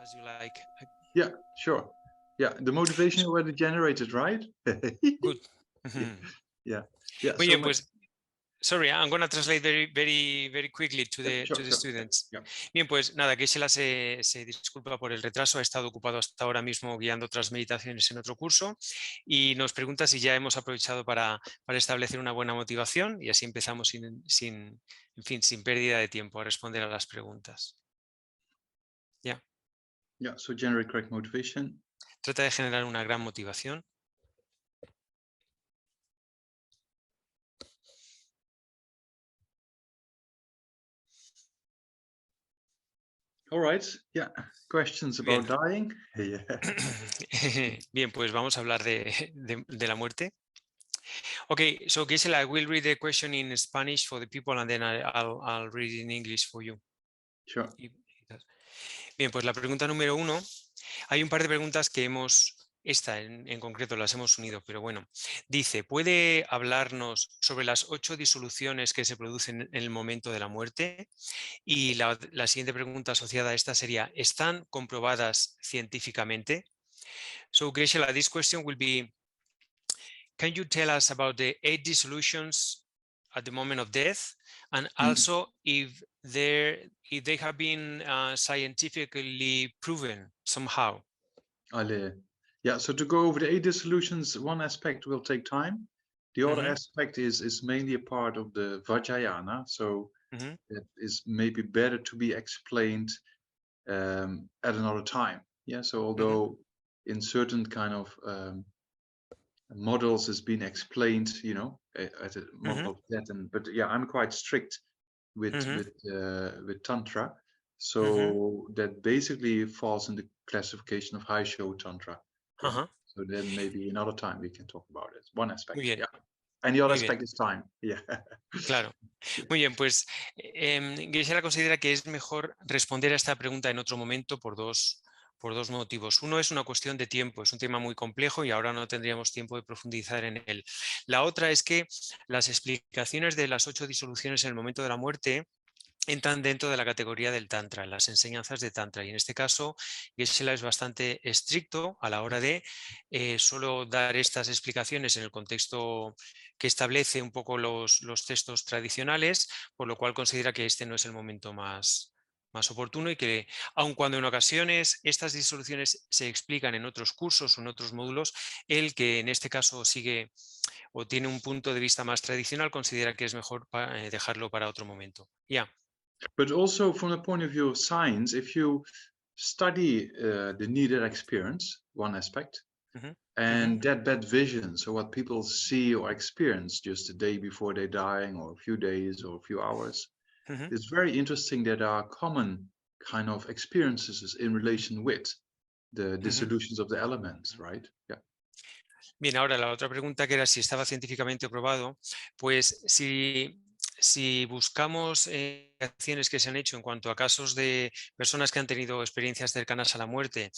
as you like. Yeah, sure. Yeah, the motivation already generated, right? Good. Yeah. Muy So bien, pues, sorry, I'm going to translate very quickly to the sure. students. Yeah. Bien, pues nada, Gisela se disculpa por el retraso, ha estado ocupado hasta ahora mismo guiando otras meditaciones en otro curso y nos pregunta si ya hemos aprovechado para establecer una buena motivación y así empezamos sin pérdida de tiempo a responder a las preguntas. Ya. Yeah, so generate correct motivation. Trata de generar una gran motivación. All right. Yeah. Questions about dying? Yeah. Bien, pues vamos a hablar de la muerte. Okay, so Gisela, I will read the question in Spanish for the people and then I'll read it in English for you. Sure. Bien, pues la pregunta número 1. Hay un par de preguntas que esta en concreto las hemos unido, pero bueno. Dice, ¿puede hablarnos sobre las 8 disoluciones que se producen en el momento de la muerte? Y la siguiente pregunta asociada a esta sería, ¿están comprobadas científicamente? So, Gisela, this question will be, can you tell us about the 8 dissolutions at the moment of death? And also if they have been scientifically proven somehow? Yeah, so to go over the 8 dissolutions, one aspect will take time. The other aspect is mainly a part of the Vajrayana, so it is maybe better to be explained at another time. Yeah, so although in certain kind of models has been explained, at a model of that, but yeah, I'm quite strict with Tantra, so that basically falls in the classification of high show Tantra. Yeah. So then maybe another time we can talk about it. One aspect. Muy bien. Yeah. And the other aspect is time. Yeah. Claro. Muy bien, pues Gisela considera que es mejor responder a esta pregunta en otro momento por dos motivos. Uno es una cuestión de tiempo, es un tema muy complejo y ahora no tendríamos tiempo de profundizar en él. La otra es que las explicaciones de las 8 disoluciones en el momento de la muerte entran dentro de la categoría del Tantra, las enseñanzas de Tantra. Y en este caso, Geshe-la es bastante estricto a la hora de solo dar estas explicaciones en el contexto que establece un poco los textos tradicionales, por lo cual considera que este no es el momento más oportuno y que, aun cuando en ocasiones estas disoluciones se explican en otros cursos o en otros módulos, él, que en este caso sigue o tiene un punto de vista más tradicional, considera que es mejor dejarlo para otro momento. Ya. But also from the point of view of science, if you study the near-death experience, one aspect, and that bad vision, so what people see or experience just a day before they're dying or a few days or a few hours, it's very interesting that there are common kind of experiences in relation with the dissolutions of the elements, right? Yeah. Bien, ahora la otra pregunta, que era si estaba científicamente probado, pues si buscamos acciones que se han hecho en cuanto a casos de personas que han tenido experiencias cercanas a la muerte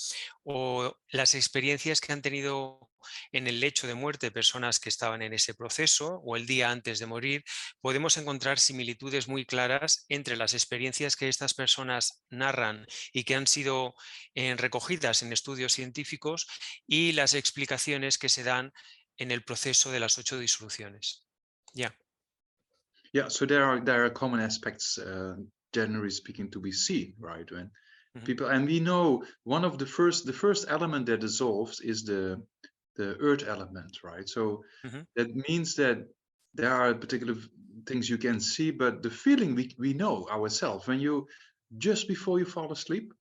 o las experiencias que han tenido en el lecho de muerte personas que estaban en ese proceso o el día antes de morir, podemos encontrar similitudes muy claras entre las experiencias que estas personas narran y que han sido recogidas en estudios científicos y las explicaciones que se dan en el proceso de las 8 disoluciones. Ya. Yeah, so there are common aspects, generally speaking, to be seen, right? When people, and we know one of the first element that dissolves is the earth element, right? So that means that there are particular things you can see, but the feeling we know ourselves when you just before you fall asleep,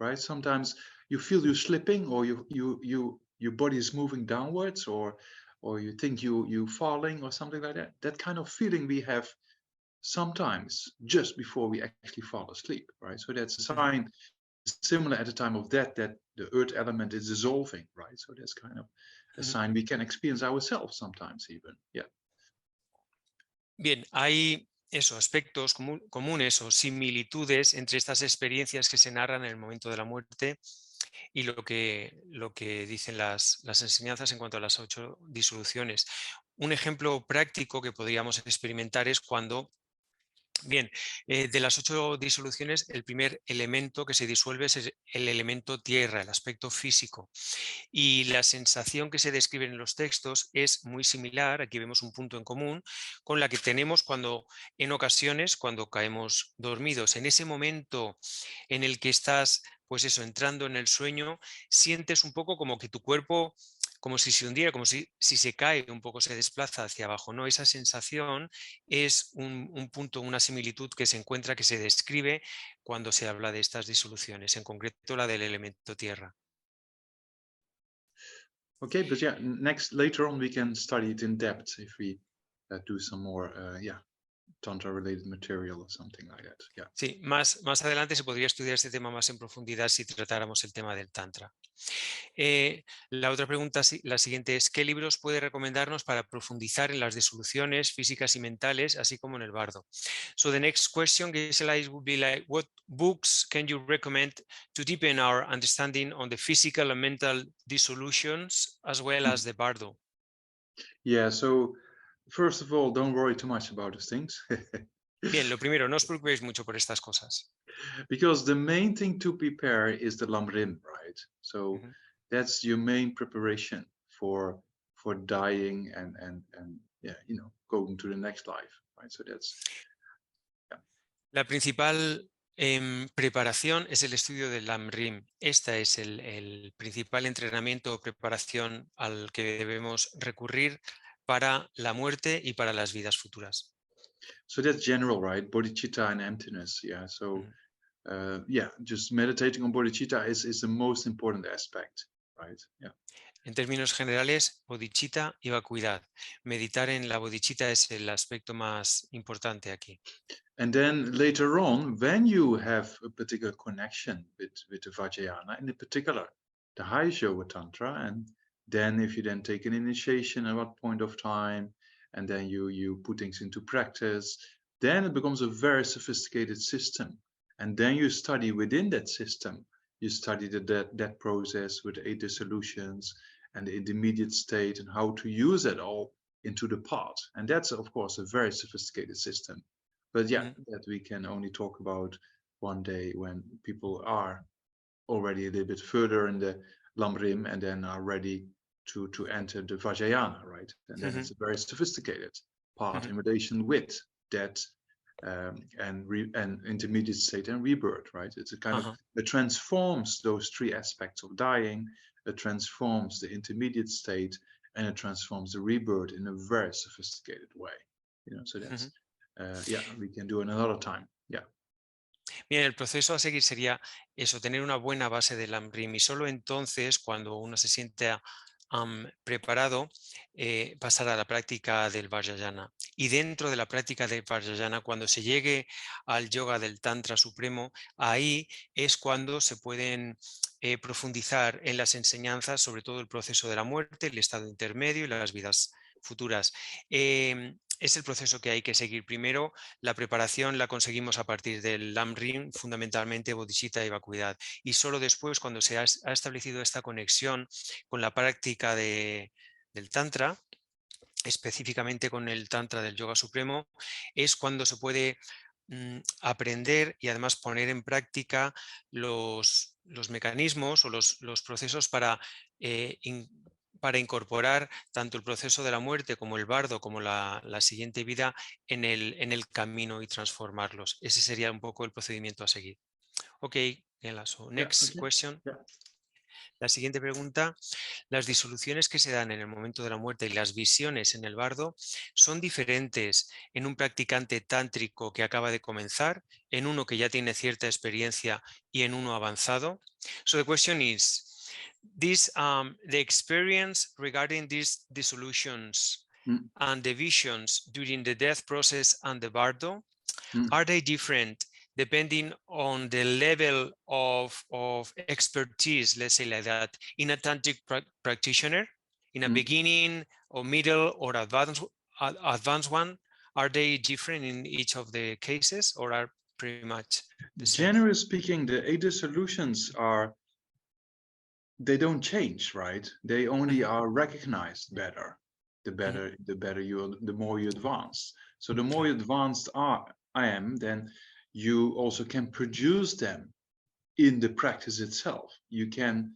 right? Sometimes you feel you slipping, or your body is moving downwards, or you think you falling or something like that. That kind of feeling we have sometimes just before we actually fall asleep, right? So that's a sign similar at the time of death that the earth element is dissolving, right? So that's kind of a sign we can experience ourselves sometimes even. Yeah. Bien, hay aspectos comunes o similitudes entre estas experiencias que se narran en el momento de la muerte y lo que dicen las enseñanzas en cuanto a las 8 disoluciones. Un ejemplo práctico que podríamos experimentar es cuando Bien, de las 8 disoluciones, el primer elemento que se disuelve es el elemento tierra, el aspecto físico. Y la sensación que se describe en los textos es muy similar, aquí vemos un punto en común, con la que tenemos cuando en ocasiones, cuando caemos dormidos. En ese momento en el que estás, pues eso, entrando en el sueño, sientes un poco como que tu cuerpo, como si se hundiera, como si se cae un poco, se desplaza hacia abajo, ¿no? Esa sensación es un punto, una similitud que se encuentra, que se describe cuando se habla de estas disoluciones, en concreto la del elemento tierra. Okay, but yeah, later on we can study it in depth if we do some more, tantra related material or something like that. Yeah. Sí, más adelante se podría estudiar este tema más en profundidad si tratáramos el tema del Tantra. La otra pregunta, la siguiente es, ¿qué libros puede recomendarnos para profundizar en las disoluciones físicas y mentales, así como en el bardo? So the next question, Gisela, would be like, what books can you recommend to deepen our understanding on the physical and mental dissolutions as well as the bardo? Yeah, so first of all, don't worry too much about those things. Bien, lo primero, no os preocupéis mucho por estas cosas. Because the main thing to prepare is the lamrim, right? So Ujú. that's your main preparation for dying and yeah, going to the next life, right? So that's yeah. La principal preparación es el estudio del LAMRIM. Este es el principal entrenamiento o preparación al que debemos recurrir para la muerte y para las vidas futuras. So that's general, right? Bodhicitta and emptiness. Yeah. So yeah, just meditating on bodhicitta is the most important aspect, right? Yeah. En términos generales, bodhicitta y vacuidad. Meditar en la bodhicitta es el aspecto más importante aquí. And then later on, when you have a particular connection with the Vajrayana, in particular, the highest yoga tantra, and then if you then take an initiation at what point of time, and then you put things into practice, then it becomes a very sophisticated system. And then you study within that system. You study that process with 8 dissolutions and the intermediate state and how to use it all into the path. And that's of course a very sophisticated system. But yeah, that we can only talk about one day when people are already a little bit further in the Lamrim and then are ready to enter the Vajrayana, right? And then it's a very sophisticated path in relation with death and intermediate state and rebirth, right? It's a kind of, it transforms those 3 aspects of dying, it transforms the intermediate state, and it transforms the rebirth in a very sophisticated way. So that's yeah, we can do it another time. Yeah. Bien, el proceso a seguir sería eso, tener una buena base del LAMRIM y solo entonces, cuando uno se siente preparado, pasar a la práctica del Vajrayana. Y dentro de la práctica del Vajrayana, cuando se llegue al yoga del Tantra Supremo, ahí es cuando se pueden profundizar en las enseñanzas, sobre todo el proceso de la muerte, el estado intermedio y las vidas futuras. Es el proceso que hay que seguir primero. La preparación la conseguimos a partir del LAMRIM, fundamentalmente bodhicitta y vacuidad. Y solo después, cuando se ha establecido esta conexión con la práctica del Tantra, específicamente con el Tantra del Yoga Supremo, es cuando se puede aprender y además poner en práctica los mecanismos o los procesos para incorporar tanto el proceso de la muerte como el bardo, como la siguiente vida en el camino y transformarlos. Ese sería un poco el procedimiento a seguir. Ok, so next question. Yeah. La siguiente pregunta, las disoluciones que se dan en el momento de la muerte y las visiones en el bardo son diferentes en un practicante tántrico que acaba de comenzar, en uno que ya tiene cierta experiencia y en uno avanzado. So the question is, the experience regarding these dissolutions and the visions during the death process and the bardo, are they different depending on the level of expertise, let's say like that, in a tantric practitioner, in a beginning or middle or advanced one? Are they different in each of the cases or are pretty much the same? Generally speaking, the 8 dissolutions they don't change, right? They only are recognized better. The more you advance. So the more you advanced are I am, then you also can produce them in the practice itself. You can,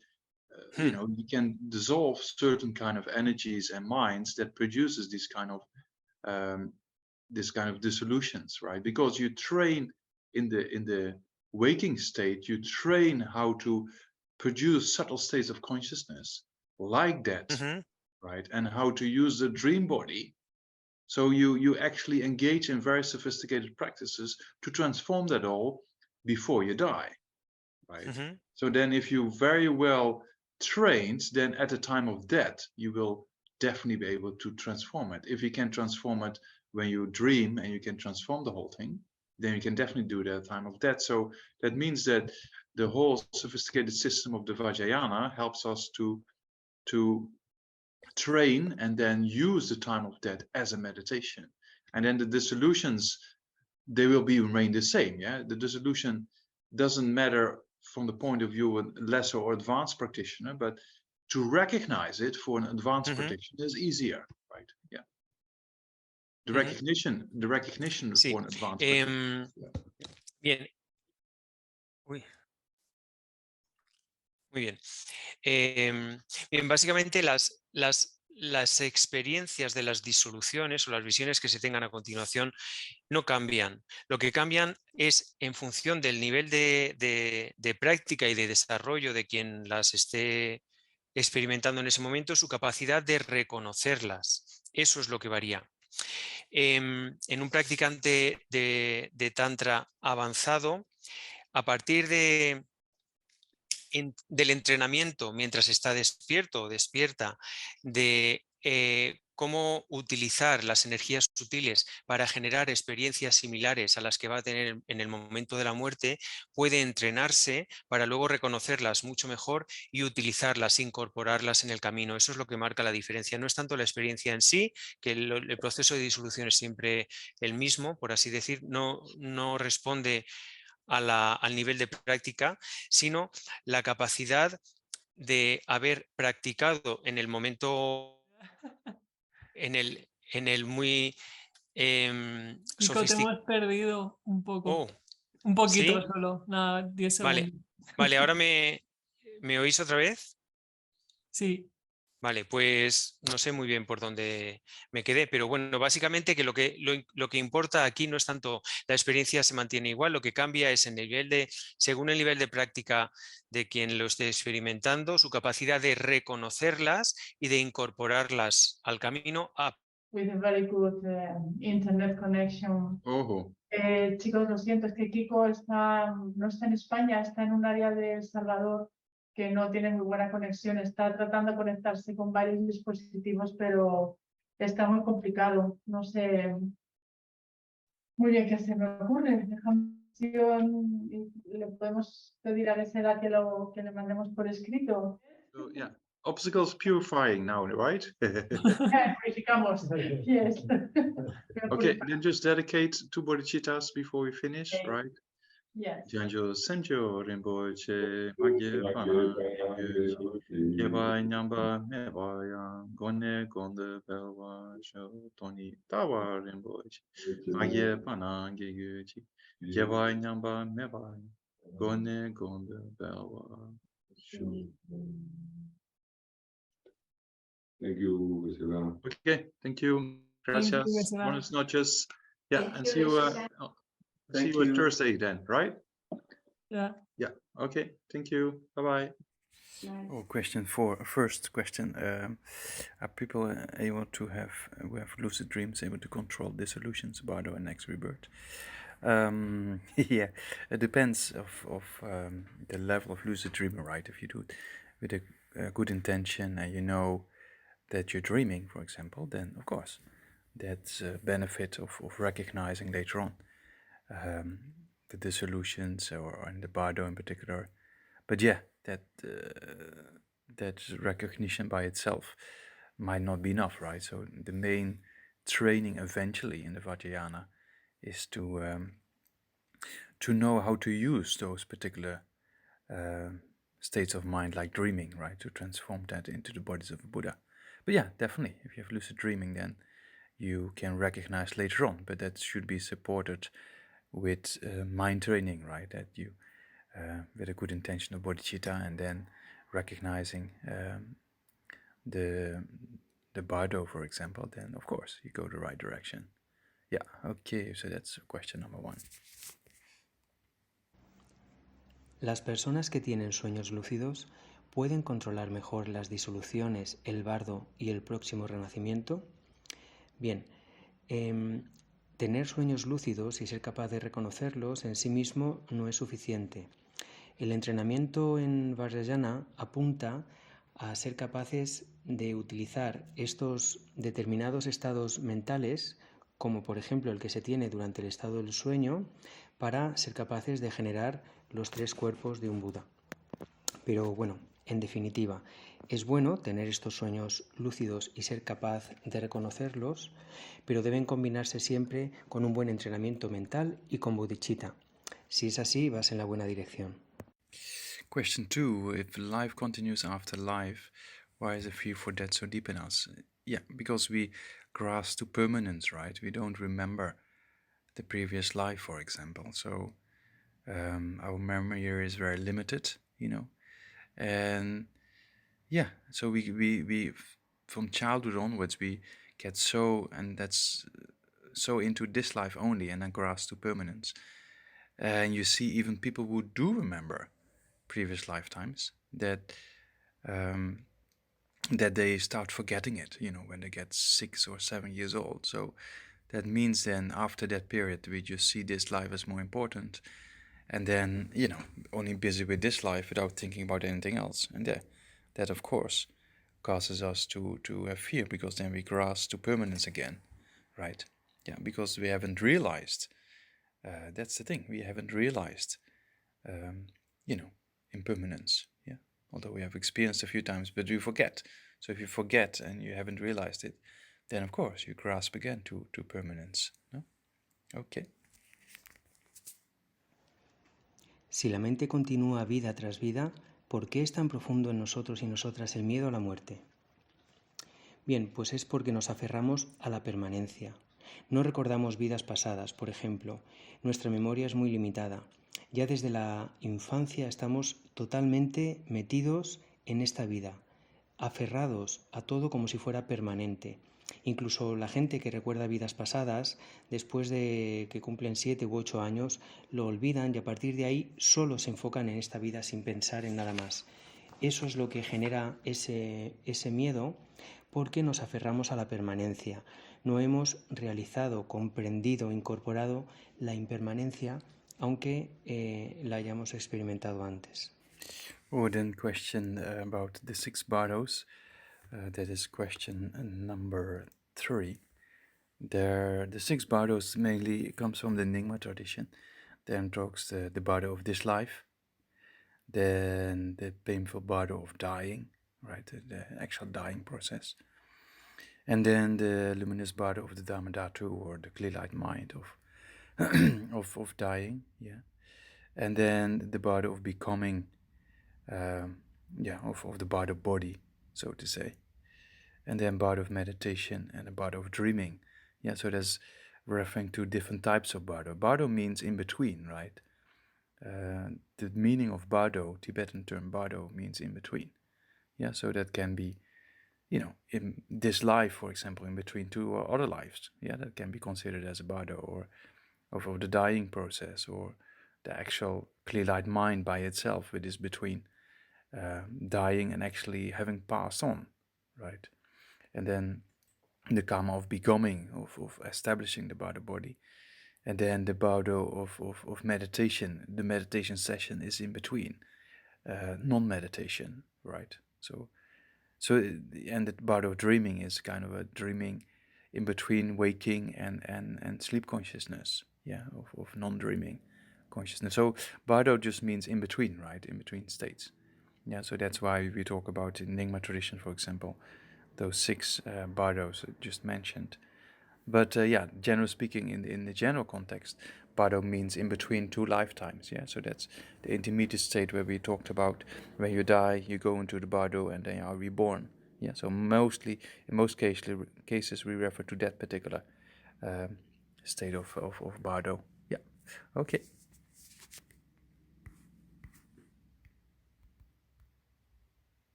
you know, you can dissolve certain kind of energies and minds that produces this kind of dissolutions, right? Because you train in the waking state, you train how to produce subtle states of consciousness like that, Mhm. right? And how to use the dream body. So you actually engage in very sophisticated practices to transform that all before you die, right? Mhm. So then if you very well trained, then at the time of death, you will definitely be able to transform it. If you can transform it when you dream and you can transform the whole thing, then you can definitely do that at the time of death. So that means that the whole sophisticated system of the Vajrayana helps us to train and then use the time of death as a meditation. And then the dissolutions, they will be remain the same. Yeah, the dissolution doesn't matter from the point of view of a lesser or advanced practitioner, but to recognize it for an advanced Mhm. practitioner is easier, right? Yeah, Mhm. the recognition Sí. for an advanced practitioner. Em, bien. Uy, muy bien. Bien, básicamente las experiencias de las disoluciones o las visiones que se tengan a continuación no cambian. Lo que cambian es en función del nivel de práctica y de desarrollo de quien las esté experimentando en ese momento, su capacidad de reconocerlas. Eso es lo que varía. En un practicante de Tantra avanzado, a partir del entrenamiento mientras está despierto o despierta, de cómo utilizar las energías sutiles para generar experiencias similares a las que va a tener en el momento de la muerte, puede entrenarse para luego reconocerlas mucho mejor y utilizarlas, incorporarlas en el camino. Eso es lo que marca la diferencia. No es tanto la experiencia en sí, que el proceso de disolución es siempre el mismo, por así decir, no responde al nivel de práctica, sino la capacidad de haber practicado en el momento, en el muy Nico, te sofisticado. hemos perdido un poco. Oh, Un poquito ¿sí? solo, nada, 10 Vale, segundos. vale, ahora me oís otra vez. Sí, Vale, pues no sé muy bien por dónde me quedé, pero bueno, básicamente que lo que importa aquí no es tanto la experiencia se mantiene igual, lo que cambia es según el nivel de práctica de quien lo esté experimentando, su capacidad de reconocerlas y de incorporarlas al camino. With a very good internet connection. Oh, Chicos, lo siento, es que Kiko no está en España, está en un área de El Salvador que no tiene muy buena conexión. Está tratando de conectarse con varios dispositivos, pero está muy complicado. No sé muy bien qué se me ocurre. Dejamos y le podemos pedir a Gesera que le mandemos por escrito. so yeah, obstacles purifying now, right? Purificamos. Yes. Okay, then just dedicate two bodhicittas before we finish, Okay. right? Yes. Janjo Senjo Rinpoche Magye Pana Yeba Nyamba Mebaya Gone Gonde Belwa Sho Toni Tawa Rinpoche Magye Pana Gyuchi Yeba Nyamba Mebaya Gone Gonde Belwa Sho. Thank you, Gisela. Okay, thank you. thank you, Gracias. Gisela. Buenas noches. Yeah, Thank and you, see you. Gisela. See Thank you on you. Thursday then, right? Yeah. Yeah. Okay. Thank you. Bye bye. Oh, question four. First question: are people able to who have lucid dreams able to control dissolutions, bardo, and next rebirth? Yeah, it depends of the level of lucid dreaming, right? If you do it with a good intention and you know that you're dreaming, for example, then of course that's a benefit of recognizing later on the dissolutions or in the bardo in particular. But yeah, that recognition by itself might not be enough, right? So the main training eventually in the Vajrayana is to know how to use those particular states of mind, like dreaming, right, to transform that into the bodies of a Buddha. But yeah, definitely, if you have lucid dreaming, then you can recognize later on, but that should be supported with mind training, right? That you, with a good intention of bodhicitta, and then recognizing the bardo, for example, then of course you go the right direction. Yeah, okay, so that's question number 1. Las personas que tienen sueños lúcidos pueden controlar mejor las disoluciones, el bardo y el próximo renacimiento. Bien, tener sueños lúcidos y ser capaz de reconocerlos en sí mismo no es suficiente. El entrenamiento en Vajrayana apunta a ser capaces de utilizar estos determinados estados mentales, como por ejemplo el que se tiene durante el estado del sueño, para ser capaces de generar los 3 cuerpos de un Buda. Pero bueno, en definitiva, es bueno tener estos sueños lúcidos y ser capaz de reconocerlos, pero deben combinarse siempre con un buen entrenamiento mental y con bodhicitta. Si es así, vas en la buena dirección. Question 2. If life continues after life, why is the fear for death so deep in us? Yeah, because we grasp to permanence, right? We don't remember the previous life, for example. So our memory here is very limited, and yeah, so we from childhood onwards we get so into this life only, and then grasp to permanence. And you see even people who do remember previous lifetimes, that they start forgetting it, when they get 6 or 7 years old. So that means then after that period we just see this life as more important, and then only busy with this life without thinking about anything else. And that of course causes us to have fear, because then we grasp to permanence again, right? Yeah, because we haven't realized, that's the thing, we haven't realized impermanence. Yeah, although we have experienced a few times, but we forget. So if you forget and you haven't realized it, then of course you grasp again to permanence. No? Okay. Si la mente continúa vida tras vida, ¿por qué es tan profundo en nosotros y nosotras el miedo a la muerte? Bien, pues es porque nos aferramos a la permanencia. No recordamos vidas pasadas, por ejemplo. Nuestra memoria es muy limitada. Ya desde la infancia estamos totalmente metidos en esta vida, aferrados a todo como si fuera permanente. Incluso la gente que recuerda vidas pasadas, después de que cumplen 7 u 8 años, lo olvidan y a partir de ahí solo se enfocan en esta vida sin pensar en nada más. Eso es lo que genera ese miedo, porque nos aferramos a la permanencia. No hemos realizado, comprendido, incorporado la impermanencia, aunque la hayamos experimentado antes. Then question about the 6 bardos. That is question number 3. The 6 bardos mainly comes from the Nyingma tradition. Then talks the bardo of this life, then the painful bardo of dying, right, the actual dying process, and then the luminous bardo of the Dharmadhatu, or the clear light mind of dying, yeah, and then the bardo of becoming, of the bardo body, so to say, and then bardo of meditation and the bardo of dreaming. Yeah, so that's referring to different types of bardo. Bardo means in between, right? The meaning of bardo, Tibetan term bardo, means in between. Yeah, so that can be, in this life, for example, in between 2 or other lives. Yeah, that can be considered as a bardo, or of the dying process, or the actual clear light mind by itself, which is between dying and actually having passed on, right? And then the karma of becoming, of establishing the bardo body. And then the bardo of meditation, the meditation session is in between, non-meditation, right? So, and the bardo of dreaming is kind of a dreaming in between waking and sleep consciousness, yeah, of non-dreaming consciousness. So bardo just means in between, right? In between states. Yeah, so that's why we talk about in Nyingma tradition, for example, those 6 bardos just mentioned. But generally speaking, in the general context, bardo means in between 2 lifetimes. Yeah, so that's the intermediate state where we talked about. When you die, you go into the bardo and then you are reborn. Yeah, so in most cases, we refer to that particular state of bardo. Yeah, Okay.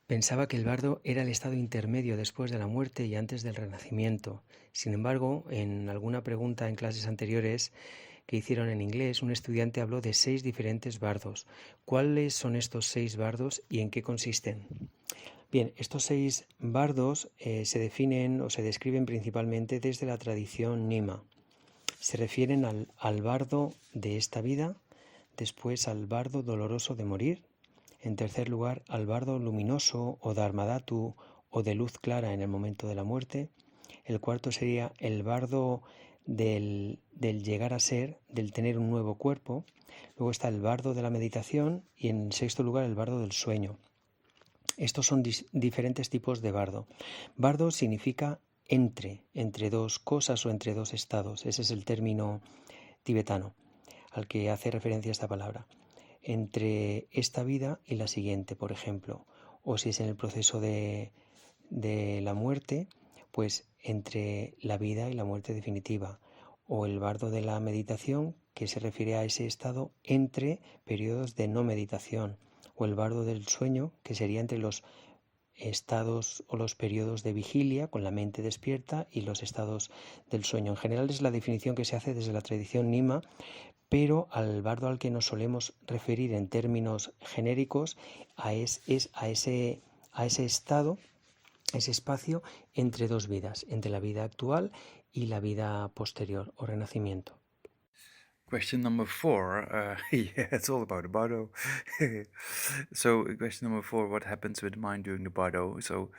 Pensaba que el bardo era el estado intermedio después de la muerte y antes del renacimiento. Sin embargo, en alguna pregunta en clases anteriores que hicieron en inglés, un estudiante habló de 6 diferentes bardos. ¿Cuáles son estos 6 bardos y en qué consisten? Bien, estos 6 bardos se definen o se describen principalmente desde la tradición Nima. Se refieren al bardo de esta vida, después al bardo doloroso de morir, en tercer lugar al bardo luminoso o dharmadhatu o de luz clara en el momento de la muerte. El cuarto sería el bardo del llegar a ser, del tener un nuevo cuerpo. Luego está el bardo de la meditación y en sexto lugar el bardo del sueño. Estos son diferentes tipos de bardo. Bardo significa entre dos cosas o entre dos estados. Ese es el término tibetano al que hace referencia esta palabra. Entre esta vida y la siguiente, por ejemplo. O si es en el proceso de la muerte, pues entre la vida y la muerte definitiva. O el bardo de la meditación, que se refiere a ese estado entre periodos de no meditación. O el bardo del sueño, que sería entre los estados o los periodos de vigilia con la mente despierta y los estados del sueño. En general es la definición que se hace desde la tradición Nima, pero al bardo al que nos solemos referir en términos genéricos es a ese estado, ese espacio entre dos vidas, entre la vida actual y la vida posterior o renacimiento. Question number 4, yeah, it's all about the bardo. So question number 4, what happens with the mind during the bardo? So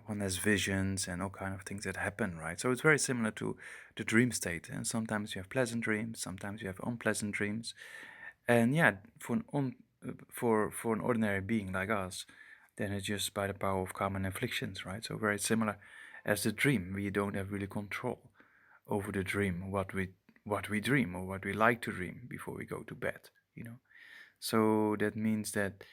one has visions and all kind of things that happen, right? So it's very similar to the dream state, and sometimes you have pleasant dreams, sometimes you have unpleasant dreams, and yeah, for an ordinary being like us, then it's just by the power of karma and afflictions, right? So very similar as the dream. We don't have really control over the dream, what we dream or what we like to dream before we go to bed, you know. So that means that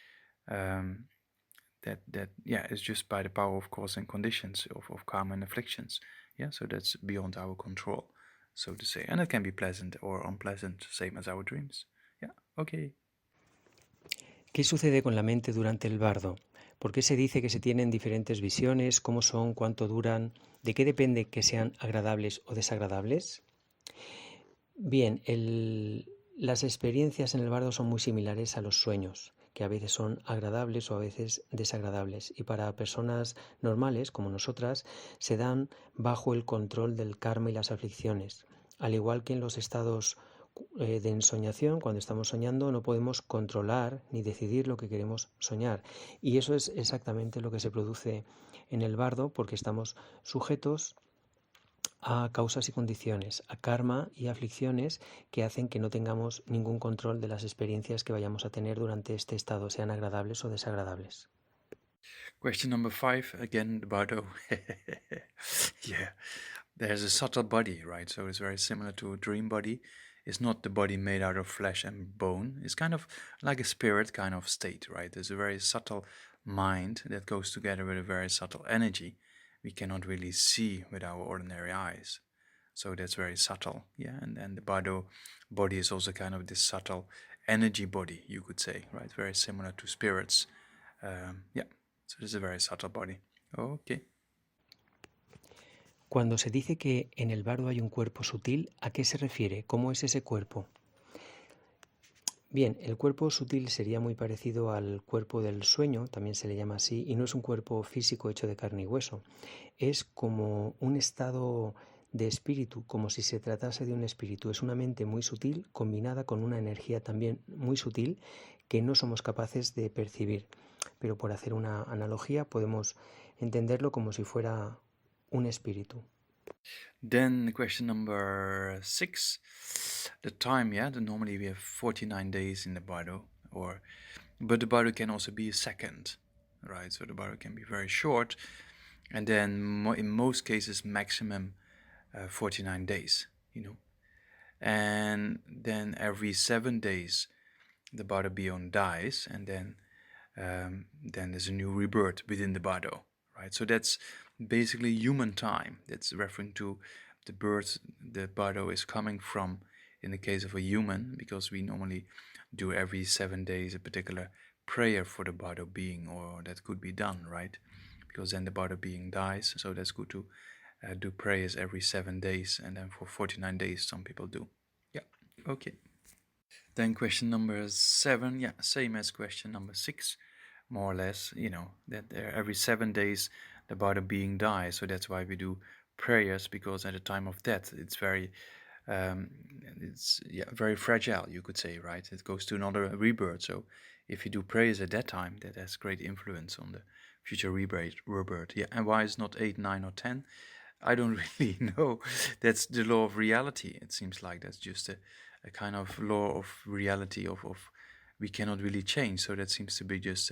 it's just by the power of cause and conditions of karma and afflictions. Yeah, so that's beyond our control, so to say. And it can be pleasant or unpleasant, same as our dreams. Yeah, okay. ¿Qué sucede con la mente durante el bardo? ¿Por qué se dice que se tienen diferentes visiones? ¿Cómo son? ¿Cuánto duran? ¿De qué depende que sean agradables o desagradables? Bien, las experiencias en el bardo son muy similares a los sueños, que a veces son agradables o a veces desagradables. Y para personas normales, como nosotras, se dan bajo el control del karma y las aflicciones. Al igual que en los estados de ensoñación, cuando estamos soñando, no podemos controlar ni decidir lo que queremos soñar. Y eso es exactamente lo que se produce en el bardo, porque estamos sujetos a causas y condiciones, a karma y aflicciones que hacen que no tengamos ningún control de las experiencias que vayamos a tener durante este estado, sean agradables o desagradables. Question number 5, again, the bardo. Yeah, there's a subtle body, right? So it's very similar to a dream body. It's not the body made out of flesh and bone. It's kind of like a spirit kind of state, right? There's a very subtle mind that goes together with a very subtle energy we cannot really see with our ordinary eyes. So that's very subtle, yeah. And the bardo body is also kind of this subtle energy body, you could say, right? Very similar to spirits. Yeah, so this is a very subtle body. Okay. Cuando se dice que en el bardo hay un cuerpo sutil, ¿a qué se refiere? ¿Cómo es ese cuerpo? Bien, el cuerpo sutil sería muy parecido al cuerpo del sueño, también se le llama así, y no es un cuerpo físico hecho de carne y hueso. Es como un estado de espíritu, como si se tratase de un espíritu. Es una mente muy sutil combinada con una energía también muy sutil que no somos capaces de percibir. Pero por hacer una analogía podemos entenderlo como si fuera un espíritu. Then question number 6, the time, yeah, normally we have 49 days in the bardo, but the bardo can also be a second, right? So the bardo can be very short, and then in most cases maximum 49 days, you know. And then every 7 days the bardo beyond dies, and then there's a new rebirth within the bardo, right? So that's basically human time. That's referring to the bird, the bardo is coming from in the case of a human, because we normally do every 7 days a particular prayer for the bardo being, or that could be done, right? Because then the bardo being dies, so that's good to do prayers every 7 days, and then for 49 days some people do. Yeah, okay. Then question number 7, yeah, same as question number 6, more or less, that every 7 days the bardo being dies, so that's why we do prayers, because at the time of death it's very very fragile, you could say, right? It goes to another rebirth. So if you do prayers at that time, that has great influence on the future rebirth. Yeah, and why it's not 8, 9, or 10? I don't really know. That's the law of reality. It seems like that's just a kind of law of reality of we cannot really change. So that seems to be just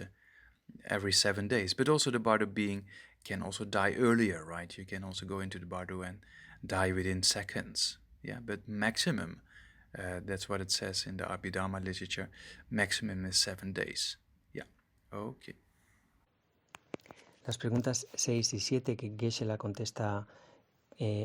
every 7 days. But also the bardo being can also die earlier, right? You can also go into the bardo and die within seconds. Yeah, but maximum, that's what it says in the Abhidharma literature, maximum is 7 days. Yeah, okay. Las preguntas 6 y 7 que Geshe la contesta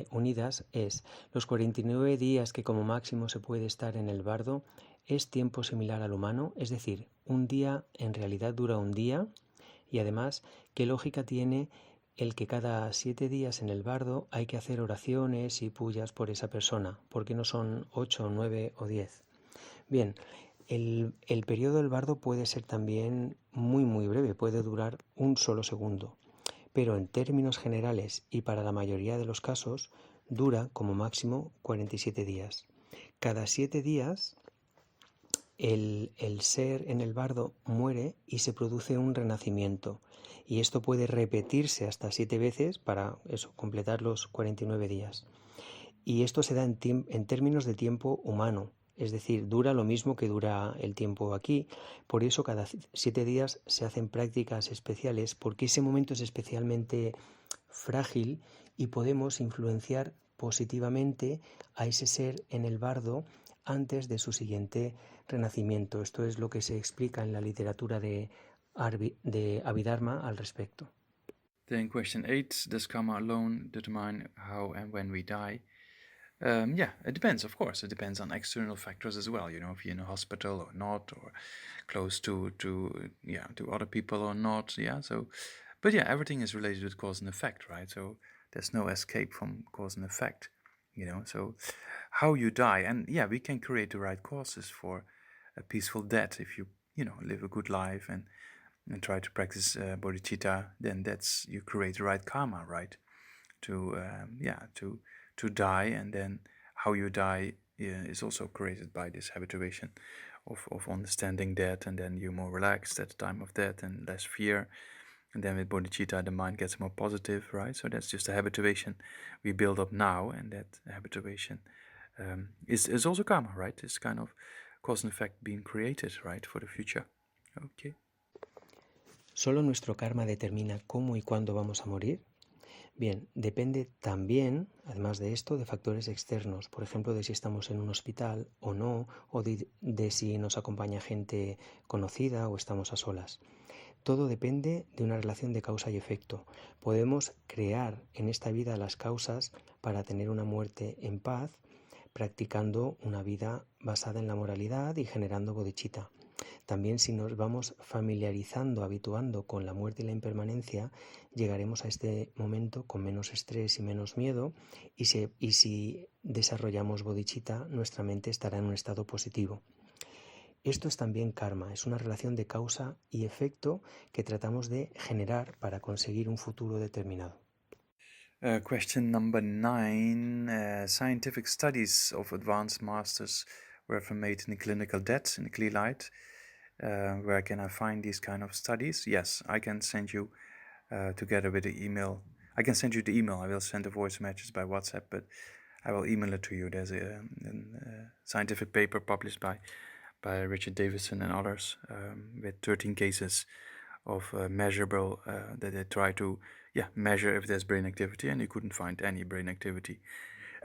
unidas es: los 49 días que como máximo se puede estar en el bardo, ¿es tiempo similar al humano? Es decir, un día en realidad dura un día, y además, ¿qué lógica tiene el que cada 7 días en el bardo hay que hacer oraciones y puyas por esa persona? ¿Por qué no son 8, 9 o 10? Bien, el periodo del bardo puede ser también muy breve, puede durar un solo segundo, pero en términos generales y para la mayoría de los casos dura como máximo 47 días. Cada 7 días el ser en el bardo muere y se produce un renacimiento, y esto puede repetirse hasta 7 veces para eso, completar los 49 días. Y esto se da en términos de tiempo humano, es decir, dura lo mismo que dura el tiempo aquí. Por eso cada 7 días se hacen prácticas especiales, porque ese momento es especialmente frágil y podemos influenciar positivamente a ese ser en el bardo antes de su siguiente renacimiento. Esto es lo que se explica en la literatura de Abhidharma al respecto. Then question 8, does karma alone determine how and when we die? Yeah, it depends, of course. It depends on external factors as well. If you're in a hospital or not, or close to other people or not. Yeah. So, but yeah, everything is related with cause and effect, right? So there's no escape from cause and effect. So how you die, and yeah, we can create the right causes for a peaceful death if you live a good life and try to practice bodhicitta. Then you create the right karma, right? To die, and then how you die is also created by this habituation of understanding death, and then you're more relaxed at the time of death and less fear, and then with bodhicitta the mind gets more positive, right? So that's just a habituation we build up now, and that habituation is also karma, right? It's kind of cause and effect being created, right, for the future. Okay. ¿Solo nuestro karma determina cómo y cuándo vamos a morir? Bien, depende también, además de esto, de factores externos, por ejemplo, de si estamos en un hospital o no, o de si nos acompaña gente conocida o estamos a solas. Todo depende de una relación de causa y efecto. Podemos crear en esta vida las causas para tener una muerte en paz, practicando una vida basada en la moralidad y generando bodhicitta. También, si nos vamos familiarizando, habituando con la muerte y la impermanencia, llegaremos a este momento con menos estrés y menos miedo, y si desarrollamos bodhicitta, nuestra mente estará en un estado positivo. Esto es también karma, es una relación de causa y efecto que tratamos de generar para conseguir un futuro determinado. Question number 9. Scientific studies of advanced masters were made in the clinical death, in the clear light. Where can I find these kind of studies? Yes, I can send you together with the email. I can send you the email. I will send the voice messages by WhatsApp, but I will email it to you. There's a scientific paper published by Richard Davison and others with 13 cases of measurable that they try to measure if there's brain activity, and you couldn't find any brain activity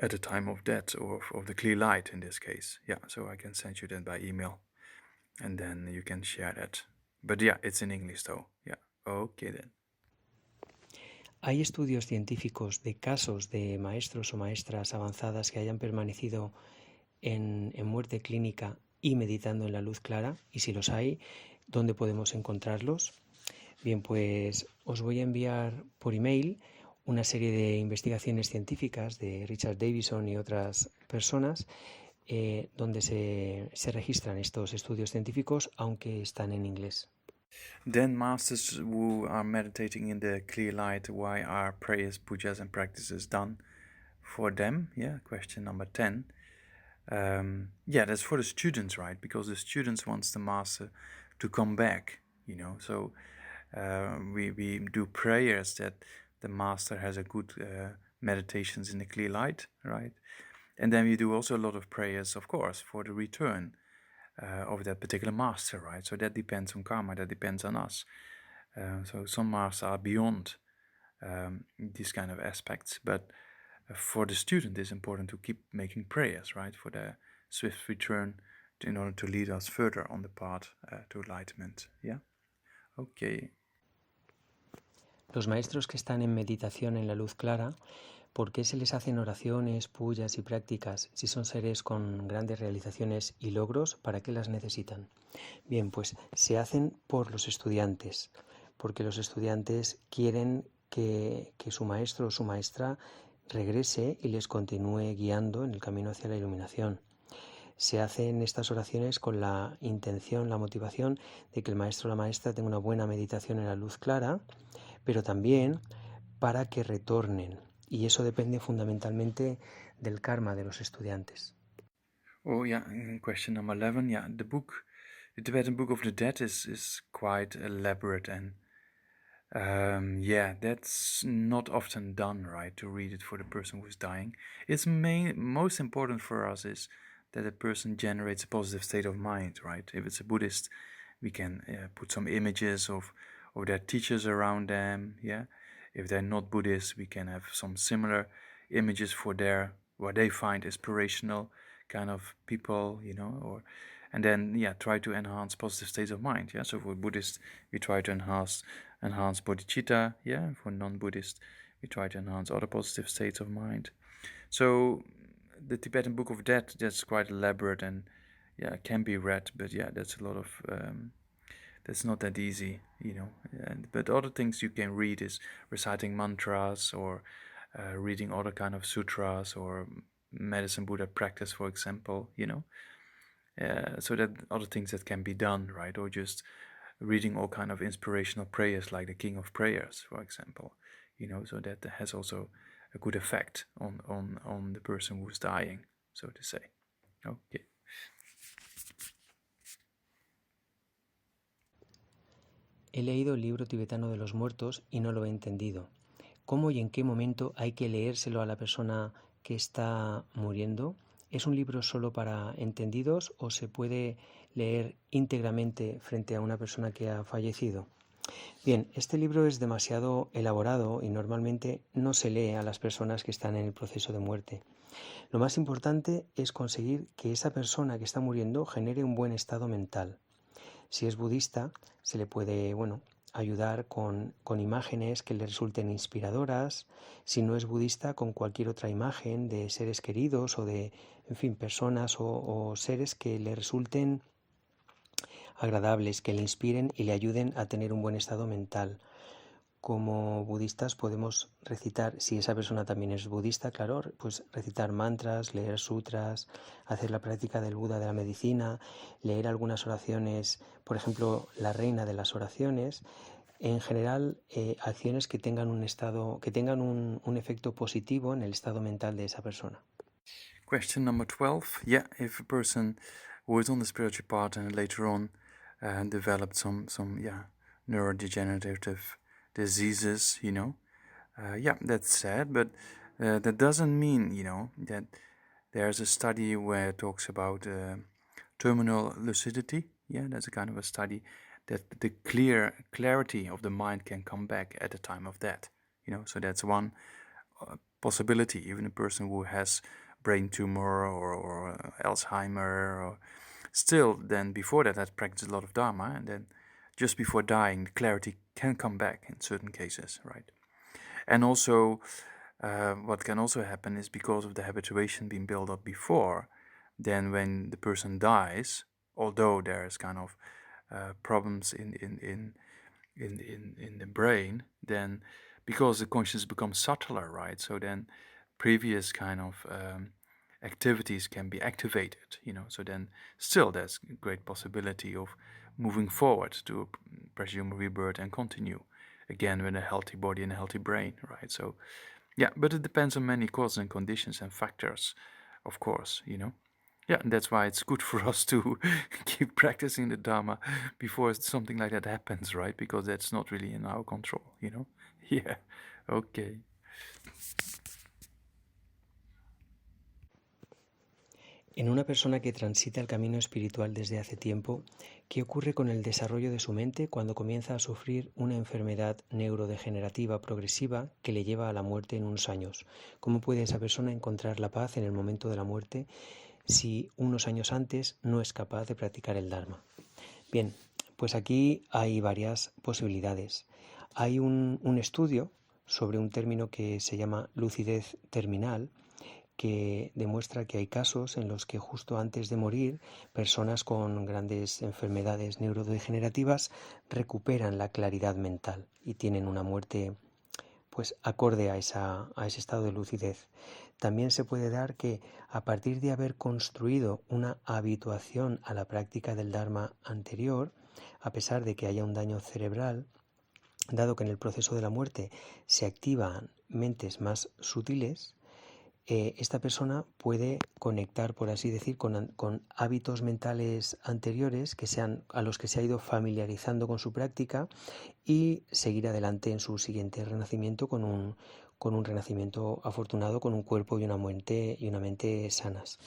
at the time of death or of the clear light in this case. Yeah, so I can send you that by email, and then you can share that. But yeah, it's in English though. Yeah, okay then. ¿Hay estudios científicos de casos de maestros o maestras avanzadas que hayan permanecido en muerte clínica y meditando en la luz clara? Y si los hay, ¿dónde podemos encontrarlos? Bien, pues os voy a enviar por email una serie de investigaciones científicas de Richard Davison y otras personas donde se registran estos estudios científicos, aunque están en inglés. Then masters who are meditating in the clear light, why are prayers, pujas and practices done for them? Yeah, question number 10. Yeah, that's for the students, right? Because the students wants the master to come back, you know. So we do prayers that the master has a good meditations in the clear light, right? And then we do also a lot of prayers, of course, for the return of that particular master, right? So that depends on karma, that depends on us. So some masters are beyond these kind of aspects, but for the student it's important to keep making prayers, right? For the swift return in order to lead us further on the path to enlightenment, yeah? Okay. Los maestros que están en meditación en la luz clara, ¿por qué se les hacen oraciones, puyas y prácticas si son seres con grandes realizaciones y logros? ¿Para qué las necesitan? Bien, pues se hacen por los estudiantes, porque los estudiantes quieren que su maestro o su maestra regrese y les continúe guiando en el camino hacia la iluminación. Se hacen estas oraciones con la intención, la motivación de que el maestro o la maestra tenga una buena meditación en la luz clara, pero también para que retornen. Y eso depende fundamentalmente del karma de los estudiantes. Oh yeah, question number 11. Yeah, the Tibetan Book of the Dead is quite elaborate, and yeah, that's not often done, right, to read it for the person who's dying. It's most important for us is that a person generates a positive state of mind, right? If it's a Buddhist, we can put some images of their teachers around them, yeah. If they're not Buddhist, we can have some similar images for what they find inspirational kind of people, you know, and then try to enhance positive states of mind. Yeah, so for Buddhists, we try to enhance bodhicitta. Yeah, for non-Buddhist, we try to enhance other positive states of mind. So the Tibetan Book of Death, that's quite elaborate and can be read, but that's a lot of that's not that easy, you know. But other things you can read is reciting mantras or reading other kind of sutras or medicine Buddha practice, for example, you know. So that other things that can be done, right? Or just reading all kind of inspirational prayers like the King of Prayers, for example, you know. So that has also a good effect on the person who's dying, so to say. Okay. He leído el libro tibetano de los muertos y no lo he entendido. ¿Cómo y en qué momento hay que leérselo a la persona que está muriendo? ¿Es un libro solo para entendidos o se puede leer íntegramente frente a una persona que ha fallecido? Bien, este libro es demasiado elaborado y normalmente no se lee a las personas que están en el proceso de muerte. Lo más importante es conseguir que esa persona que está muriendo genere un buen estado mental. Si es budista, se le puede, ayudar con imágenes que le resulten inspiradoras. Si no es budista, con cualquier otra imagen de seres queridos o de, en fin, personas o seres que le resulten agradables, que le inspiren y le ayuden a tener un buen estado mental. Como budistas podemos recitar, si esa persona también es budista, claro, pues recitar mantras, leer sutras, hacer la práctica del Buda de la medicina, leer algunas oraciones, por ejemplo, la reina de las oraciones. En general, acciones que tengan un efecto positivo en el estado mental de esa persona. Question number 12. Yeah, if a person who is on the spiritual path and later on developed some neurodegenerative diseases, you know, that's sad, but that doesn't mean, you know, that there's a study where it talks about terminal lucidity. Yeah, that's a kind of a study that the clarity of the mind can come back at the time of death, you know. So that's one possibility. Even a person who has brain tumor or Alzheimer, or still then before that has practiced a lot of Dharma, and then just before dying, the clarity can come back in certain cases, right? And also, what can also happen is because of the habituation being built up before, then when the person dies, although there's kind of problems in the brain, then because the consciousness becomes subtler, right? So then previous kind of activities can be activated, so then still there's a great possibility of moving forward to presume rebirth and continue again with a healthy body and a healthy brain, right? So yeah, but it depends on many causes and conditions and factors, of course, Yeah, and that's why it's good for us to keep practicing the Dharma before something like that happens, right? Because that's not really in our control, Yeah, okay. En una persona que transita el camino espiritual desde hace tiempo, ¿qué ocurre con el desarrollo de su mente cuando comienza a sufrir una enfermedad neurodegenerativa progresiva que le lleva a la muerte en unos años? ¿Cómo puede esa persona encontrar la paz en el momento de la muerte si unos años antes no es capaz de practicar el Dharma? Bien, pues aquí hay varias posibilidades. Hay un estudio sobre un término que se llama lucidez terminal, que demuestra que hay casos en los que justo antes de morir, personas con grandes enfermedades neurodegenerativas recuperan la claridad mental y tienen una muerte pues acorde a ese estado de lucidez. También se puede dar que a partir de haber construido una habituación a la práctica del Dharma anterior, a pesar de que haya un daño cerebral, dado que en el proceso de la muerte se activan mentes más sutiles, esta persona puede conectar, por así decir, con hábitos mentales anteriores a los que se ha ido familiarizando con su práctica y seguir adelante en su siguiente renacimiento con un renacimiento afortunado, con un cuerpo y una mente sanas.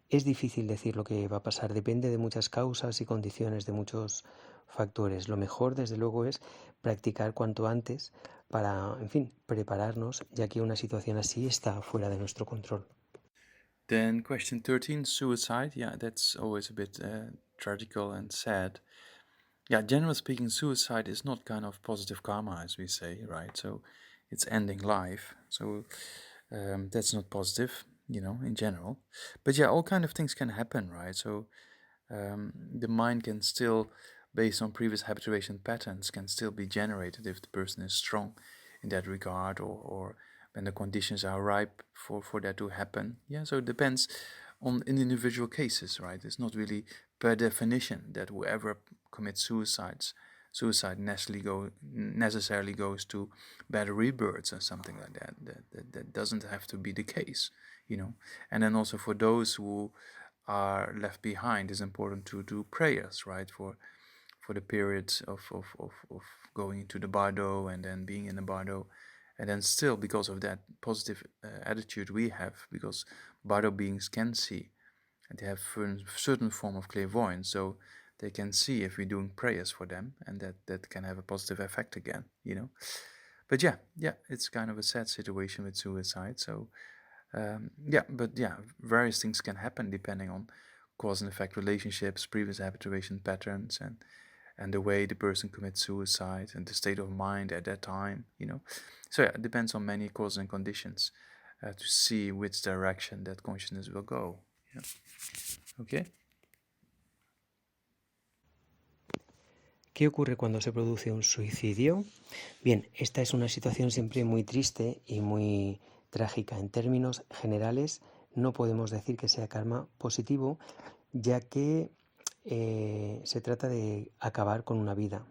Es difícil decir lo que va a pasar, depende de muchas causas y condiciones, de muchos factores. Lo mejor, desde luego, es practicar cuanto antes para, en fin, prepararnos, ya que una situación así está fuera de nuestro control. Then question 13, suicide. Yeah, that's always a bit tragical and sad. Yeah, generally speaking, suicide is not kind of positive karma, as we say, right? So it's ending life. So that's not positive, in general. But yeah, all kind of things can happen, right? So the mind can still, based on previous habituation patterns, can still be generated if the person is strong in that regard, or when the conditions are ripe for that to happen. Yeah, so it depends on individual cases, right? It's not really per definition that whoever commits suicide necessarily goes to bad rebirths or something like that. That doesn't have to be the case, And then also for those who are left behind, it's important to do prayers, right, for the period of going into the bardo and then being in the bardo, and then still, because of that positive attitude we have, because bardo beings can see, and they have a certain form of clairvoyance, so they can see if we're doing prayers for them, and that can have a positive effect again, But yeah, it's kind of a sad situation with suicide, so various things can happen depending on cause and effect relationships, previous habituation patterns, and the way the person commits suicide and the state of mind at that time, So yeah, it depends on many causes and conditions to see which direction that consciousness will go. Yeah. Okay. ¿Qué ocurre cuando se produce un suicidio? Bien, esta es una situación siempre muy triste y muy trágica. En términos generales, no podemos decir que sea karma positivo, ya que se trata de acabar con una vida.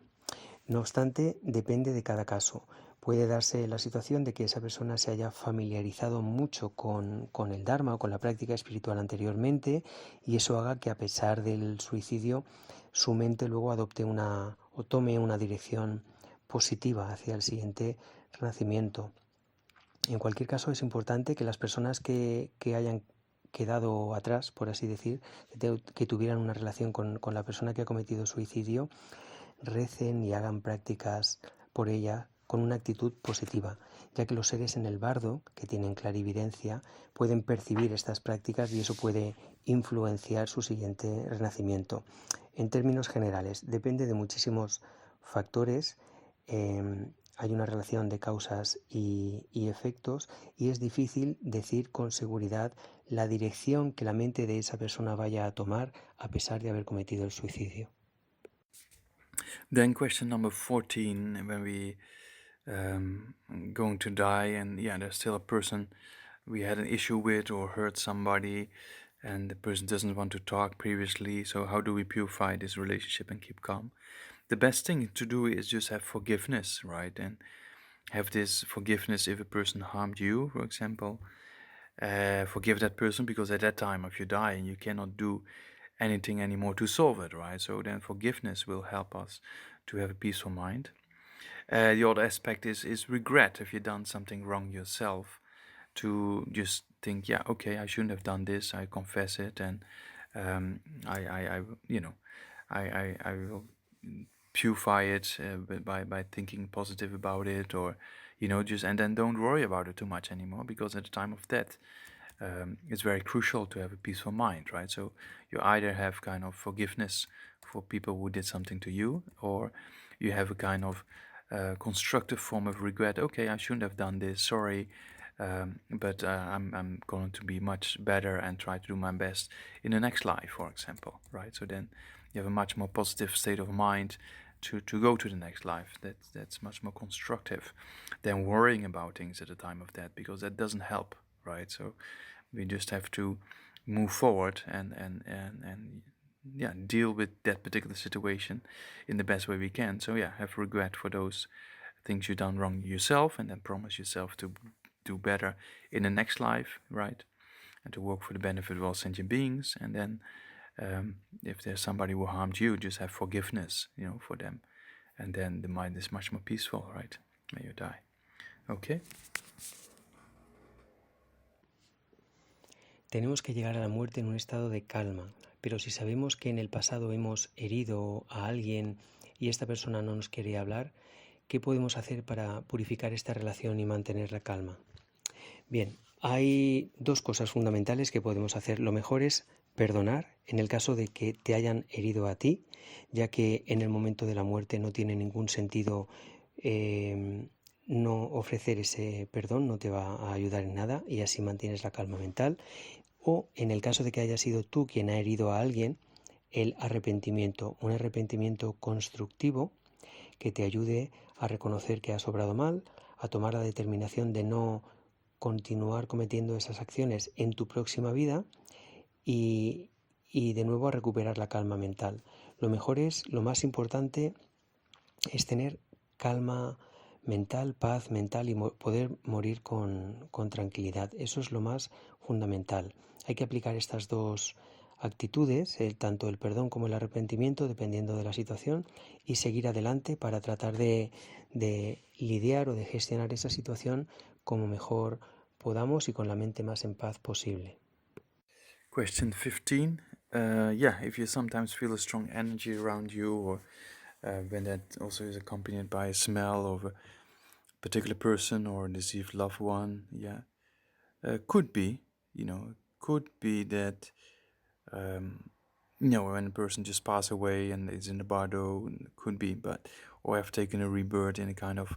No obstante, depende de cada caso. Puede darse la situación de que esa persona se haya familiarizado mucho con el Dharma o con la práctica espiritual anteriormente, y eso haga que, a pesar del suicidio, su mente luego adopte o tome una dirección positiva hacia el siguiente renacimiento. En cualquier caso, es importante que las personas que hayan quedado atrás, por así decir, que tuvieran una relación con la persona que ha cometido suicidio, recen y hagan prácticas por ella con una actitud positiva, ya que los seres en el bardo, que tienen clarividencia, pueden percibir estas prácticas y eso puede influenciar su siguiente renacimiento. En términos generales, depende de muchísimos factores. hay una relación de causas y efectos y es difícil decir con seguridad la dirección que la mente de esa persona vaya a tomar a pesar de haber cometido el suicidio. Then question number 14, when we going to die and there's still a person we had an issue with or hurt somebody and the person doesn't want to talk previously, so how do we purify this relationship and keep calm? The best thing to do is just have forgiveness, right? And have this forgiveness if a person harmed you, for example. Forgive that person because at that time if you die and you cannot do anything anymore to solve it, right? So then forgiveness will help us to have a peaceful mind. The other aspect is regret if you've done something wrong yourself, to just think, yeah, okay, I shouldn't have done this. I confess it, and I will purify it by thinking positive about it, or just, and then don't worry about it too much anymore, because at the time of death, it's very crucial to have a peaceful mind, right? So you either have kind of forgiveness for people who did something to you, or you have a kind of constructive form of regret. Okay, I shouldn't have done this. Sorry, but I'm going to be much better and try to do my best in the next life, for example, right? So then you have a much more positive state of mind to go to the next life. That's much more constructive than worrying about things at the time of death, because that doesn't help, right? So we just have to move forward and deal with that particular situation in the best way we can. So have regret for those things you've done wrong yourself, and then promise yourself to do better in the next life, right? And to work for the benefit of all sentient beings. And then if there's somebody who harmed you, just have forgiveness, for them. And then the mind is much more peaceful, right? When you die. Okay? Tenemos que llegar a la muerte en un estado de calma, pero si sabemos que en el pasado hemos herido a alguien y esta persona no nos quiere hablar, ¿qué podemos hacer para purificar esta relación y mantener la calma? Bien, hay dos cosas fundamentales que podemos hacer. Lo mejor es perdonar en el caso de que te hayan herido a ti, ya que en el momento de la muerte no tiene ningún sentido no ofrecer ese perdón, no te va a ayudar en nada y así mantienes la calma mental. O en el caso de que haya sido tú quien ha herido a alguien, el arrepentimiento, un arrepentimiento constructivo que te ayude a reconocer que has obrado mal, a tomar la determinación de no continuar cometiendo esas acciones en tu próxima vida y de nuevo a recuperar la calma mental. Lo más importante es tener calma mental, paz mental y poder morir con tranquilidad. Eso es lo más fundamental. Hay que aplicar estas dos actitudes, tanto el perdón como el arrepentimiento, dependiendo de la situación, y seguir adelante para tratar de lidiar o de gestionar esa situación como mejor podamos y con la mente más en paz posible. Question 15. If you sometimes feel a strong energy around you, or when that also is accompanied by a smell of a particular person or a deceived loved one, could be that when a person just passed away and is in the bardo, could be, or have taken a rebirth in a kind of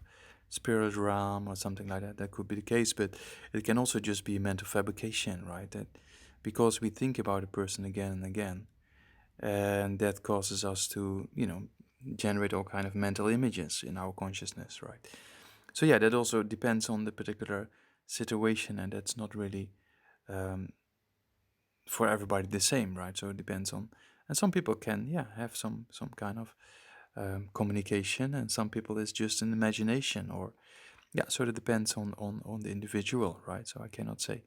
spirit realm or something like that. That could be the case, but it can also just be a mental fabrication, right? That because we think about a person again and again, and that causes us to, generate all kind of mental images in our consciousness, right? So that also depends on the particular situation, and that's not really for everybody the same, right? So it depends on, and some people can have some kind of communication, and some people it's just an imagination, or so it depends on the individual, right? So I cannot say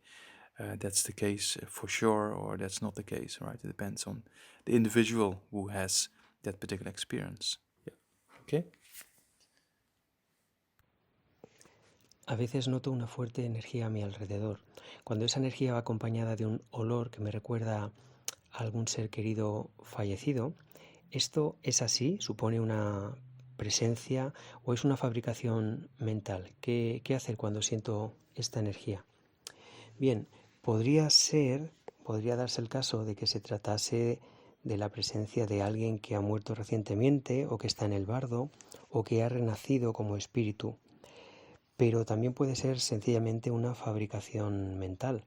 that's the case for sure, or that's not the case, right? It depends on the individual who has that particular experience. Okay. A veces noto una fuerte energía a mi alrededor. Cuando esa energía va acompañada de un olor que me recuerda a algún ser querido fallecido, ¿esto es así? ¿Supone una presencia o es una fabricación mental? ¿Qué hacer cuando siento esta energía? Bien, podría darse el caso de que se tratase de la presencia de alguien que ha muerto recientemente o que está en el bardo o que ha renacido como espíritu. Pero también puede ser sencillamente una fabricación mental,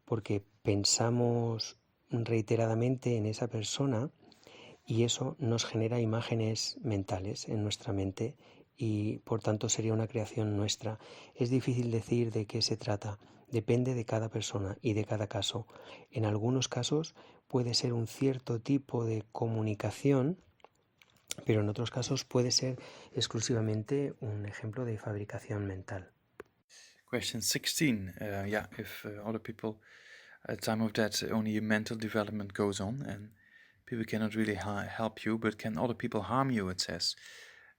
porque pensamos reiteradamente en esa persona y eso nos genera imágenes mentales en nuestra mente y por tanto sería una creación nuestra. Es difícil decir de qué se trata, depende de cada persona y de cada caso. En algunos casos puede ser un cierto tipo de comunicación, pero en otros casos puede ser exclusivamente un ejemplo de fabricación mental. Question 16. If other people, at the time of that, only mental development goes on and people cannot really help you, but can other people harm you, it says,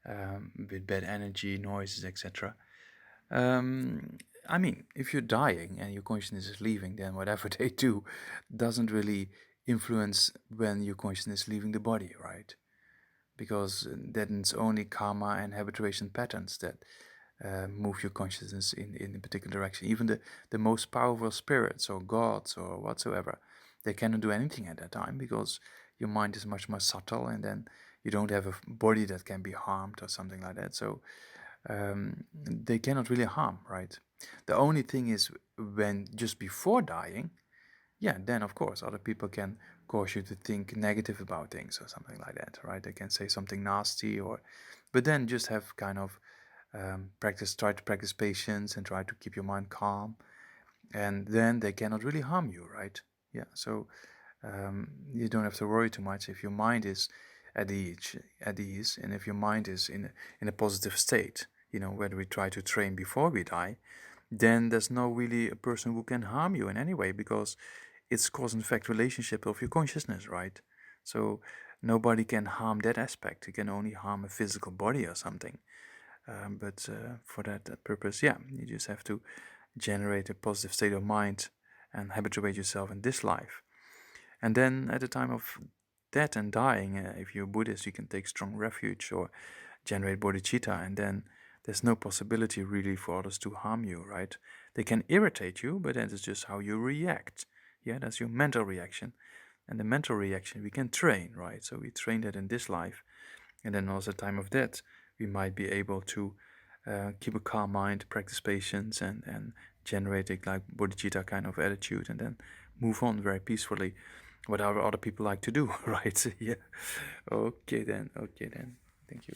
with bad energy, noises, etc. I mean, if you're dying and your consciousness is leaving, then whatever they do doesn't really influence when your consciousness is leaving the body, right? Because then it's only karma and habituation patterns that move your consciousness in a particular direction. Even the most powerful spirits or gods or whatsoever, they cannot do anything at that time because your mind is much more subtle, and then you don't have a body that can be harmed or something like that. So they cannot really harm, right? The only thing is when just before dying, then of course other people can cause you to think negative about things or something like that, right? They can say something nasty, but then just have kind of try to practice patience and try to keep your mind calm, and then they cannot really harm you, right? So you don't have to worry too much if your mind is at ease, and if your mind is in a positive state. When we try to train before we die, then there's no really a person who can harm you in any way, because it's cause and effect relationship of your consciousness, right? So nobody can harm that aspect. You can only harm a physical body or something. But for that purpose, you just have to generate a positive state of mind and habituate yourself in this life. And then at the time of death and dying, if you're Buddhist, you can take strong refuge or generate bodhicitta, and then there's no possibility really for others to harm you, right? They can irritate you, but that is just how you react. That's your mental reaction. And the mental reaction we can train, right? So we train that in this life, and then also at the time of death, we might be able to keep a calm mind, practice patience, and generate a like bodhicitta kind of attitude, and then move on very peacefully, whatever other people like to do, right? Okay then. Thank you.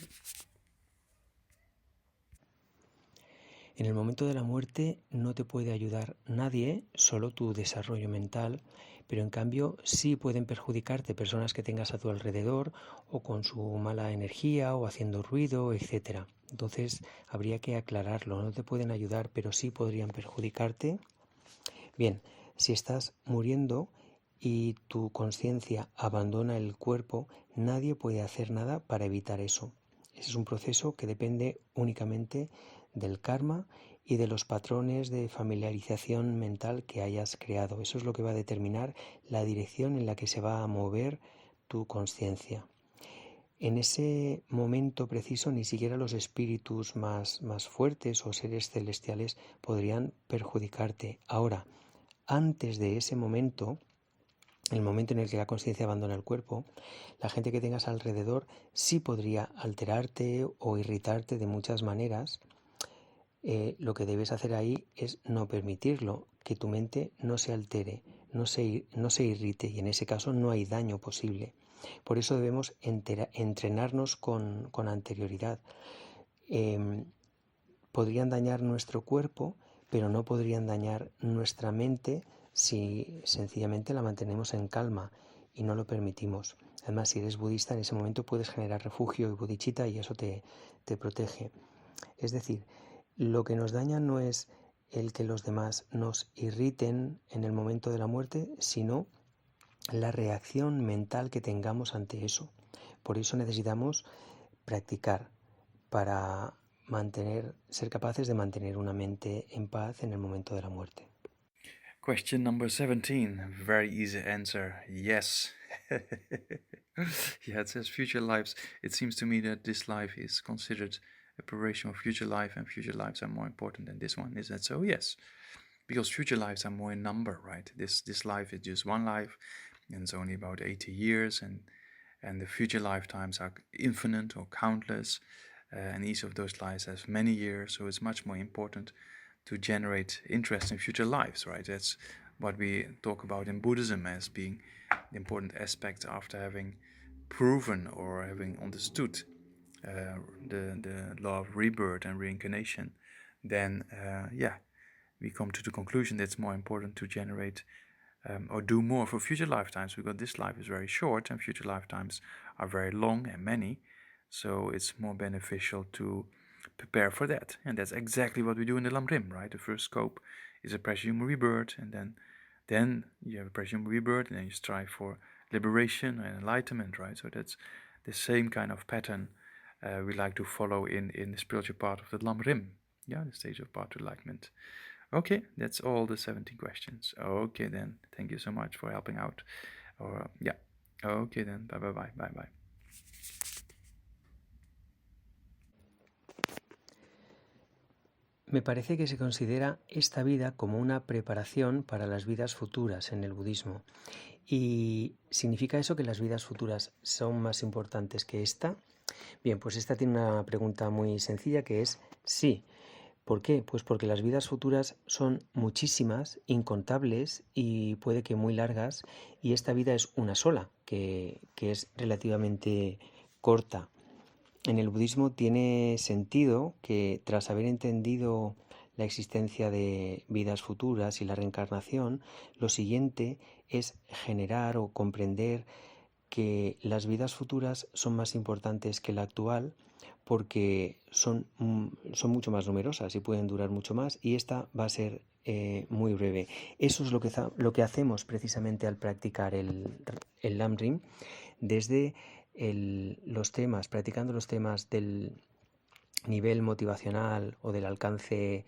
En el momento de la muerte no te puede ayudar nadie, solo tu desarrollo mental, pero en cambio sí pueden perjudicarte personas que tengas a tu alrededor o con su mala energía o haciendo ruido, etc. Entonces habría que aclararlo, no te pueden ayudar, pero sí podrían perjudicarte. Bien, si estás muriendo y tu conciencia abandona el cuerpo, nadie puede hacer nada para evitar eso. Ese es un proceso que depende únicamente del karma y de los patrones de familiarización mental que hayas creado. Eso es lo que va a determinar la dirección en la que se va a mover tu conciencia. En ese momento preciso ni siquiera los espíritus más fuertes o seres celestiales podrían perjudicarte. Ahora, antes de ese momento, el momento en el que la conciencia abandona el cuerpo, la gente que tengas alrededor sí podría alterarte o irritarte de muchas maneras. Lo que debes hacer ahí es no permitirlo, que tu mente no se altere, no se irrite, y en ese caso no hay daño posible. Por eso debemos entrenarnos con anterioridad. Podrían dañar nuestro cuerpo, pero no podrían dañar nuestra mente si sencillamente la mantenemos en calma y no lo permitimos. Además, si eres budista, en ese momento puedes generar refugio y bodhicitta y eso te protege. Es decir, lo que nos daña no es el que los demás nos irriten en el momento de la muerte, sino la reacción mental que tengamos ante eso. Por eso necesitamos practicar para ser capaces de mantener una mente en paz en el momento de la muerte. Question number 17, very easy answer, yes. It says future lives. It seems to me that this life is considered a preparation of future life, and future lives are more important than this one. Is that so? Yes, because future lives are more in number, right? This life is just one life, and it's only about 80 years, and the future lifetimes are infinite or countless, and each of those lives has many years, so it's much more important to generate interest in future lives, right? That's what we talk about in Buddhism as being the important aspect after having proven or having understood the law of rebirth and reincarnation. Then, we come to the conclusion that it's more important to generate or do more for future lifetimes, because this life is very short and future lifetimes are very long and many. So it's more beneficial to prepare for that. And that's exactly what we do in the Lamrim, right? The first scope is a presumed rebirth, and then you have a presumed rebirth, and then you strive for liberation and enlightenment, right? So that's the same kind of pattern we like to follow in the spiritual part of the Lamrim, the stage of path to enlightenment. Okay, that's all the 17 questions. Okay then, thank you so much for helping out. Okay then, bye. Me parece que se considera esta vida como una preparación para las vidas futuras en el budismo. ¿Y significa eso que las vidas futuras son más importantes que esta? Bien, pues esta tiene una pregunta muy sencilla, que es sí. ¿Por qué? Pues porque las vidas futuras son muchísimas, incontables y puede que muy largas, y esta vida es una sola, que es relativamente corta. En el budismo tiene sentido que tras haber entendido la existencia de vidas futuras y la reencarnación, lo siguiente es generar o comprender que las vidas futuras son más importantes que la actual, porque son mucho más numerosas y pueden durar mucho más, y esta va a ser muy breve. Eso es lo que hacemos precisamente al practicar el Lamrim, desde practicando los temas del nivel motivacional o del alcance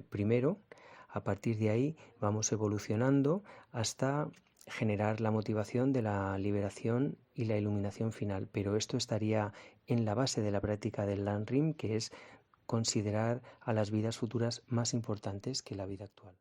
primero. A partir de ahí vamos evolucionando hasta generar la motivación de la liberación y la iluminación final, pero esto estaría en la base de la práctica del Lamrim, que es considerar a las vidas futuras más importantes que la vida actual.